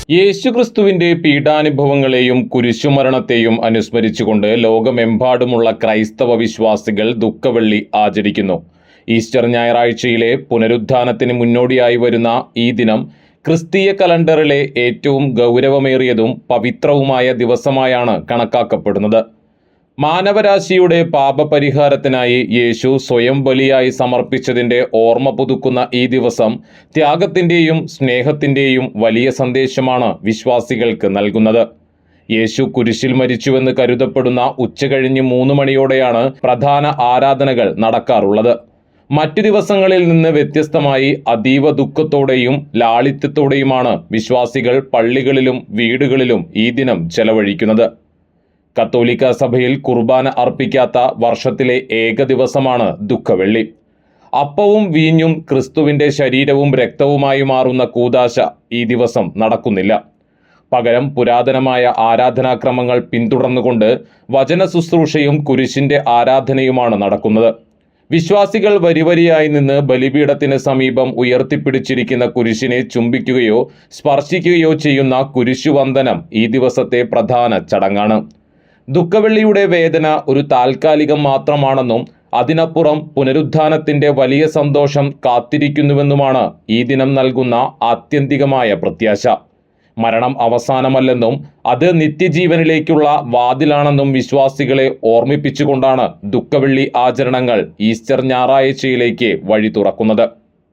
യേശുക്രിസ്തുവിന്റെ പീഡാനുഭവങ്ങളെയും കുരിശുമരണത്തെയും അനുസ്മരിച്ചുകൊണ്ട് ലോകമെമ്പാടുമുള്ള ക്രൈസ്തവ വിശ്വാസികൾ ദുഃഖവെള്ളി ആചരിക്കുന്നു. ഈസ്റ്റർ ഞായറാഴ്ചയിലെ പുനരുത്ഥാനത്തിന് മുന്നോടിയായി വരുന്ന ഈ ദിനം ക്രിസ്തീയ കലണ്ടറിലെ ഏറ്റവും ഗൗരവമേറിയതും പവിത്രവുമായ ദിവസമായാണ് കണക്കാക്കപ്പെടുന്നത്. മാനവരാശിയുടെ പാപപരിഹാരത്തിനായി യേശു സ്വയം ബലിയായി സമർപ്പിച്ചതിൻ്റെ ഓർമ്മ പുതുക്കുന്ന ഈ ദിവസം ത്യാഗത്തിൻ്റെയും സ്നേഹത്തിൻ്റെയും വലിയ സന്ദേശമാണ് വിശ്വാസികൾക്ക് നൽകുന്നത്. യേശു കുരിശിൽ മരിച്ചുവെന്ന് കരുതപ്പെടുന്ന ഉച്ചകഴിഞ്ഞ് 3 മണിയോടെയാണ് പ്രധാന ആരാധനകൾ നടക്കാറുള്ളത്. മറ്റു ദിവസങ്ങളിൽ നിന്ന് വ്യത്യസ്തമായി അതീവ ദുഃഖത്തോടെയും ലാളിത്യത്തോടെയുമാണ് വിശ്വാസികൾ പള്ളികളിലും വീടുകളിലും ഈ ദിനം ചെലവഴിക്കുന്നത്. കത്തോലിക്ക സഭയിൽ കുർബാന അർപ്പിക്കാത്ത വർഷത്തിലെ ഏക ദിവസമാണ് ദുഃഖവെള്ളി. അപ്പവും വീഞ്ഞും ക്രിസ്തുവിൻ്റെ ശരീരവും രക്തവുമായി മാറുന്ന കൂദാശ ഈ ദിവസം നടക്കുന്നില്ല. പകരം പുരാതനമായ ആരാധനാക്രമങ്ങൾ പിന്തുടർന്നുകൊണ്ട് വചന ശുശ്രൂഷയും കുരിശിൻ്റെ ആരാധനയുമാണ് നടക്കുന്നത്. വിശ്വാസികൾ വരിവരിയായി നിന്ന് ബലിപീഠത്തിന് സമീപം ഉയർത്തിപ്പിടിച്ചിരിക്കുന്ന കുരിശിനെ ചുംബിക്കുകയോ സ്പർശിക്കുകയോ ചെയ്യുന്ന കുരിശുവന്ദനം ഈ ദിവസത്തെ പ്രധാന ചടങ്ങാണ്. ദുഃഖവെള്ളിയുടെ വേദന ഒരു താൽക്കാലികം മാത്രമാണെന്നും അതിനപ്പുറം പുനരുത്ഥാനത്തിൻ്റെ വലിയ സന്തോഷം കാത്തിരിക്കുന്നുവെന്നുമാണ് ഈ ദിനം നൽകുന്ന ആത്യന്തികമായ പ്രത്യാശ. മരണം അവസാനമല്ലെന്നും അത് നിത്യജീവനിലേക്കുള്ള വാതിലാണെന്നും വിശ്വാസികളെ ഓർമ്മിപ്പിച്ചുകൊണ്ടാണ് ദുഃഖവെള്ളി ആചരണങ്ങൾ ഈസ്റ്റർ ഞായറാഴ്ചയിലേക്ക് വഴി തുറക്കുന്നത്.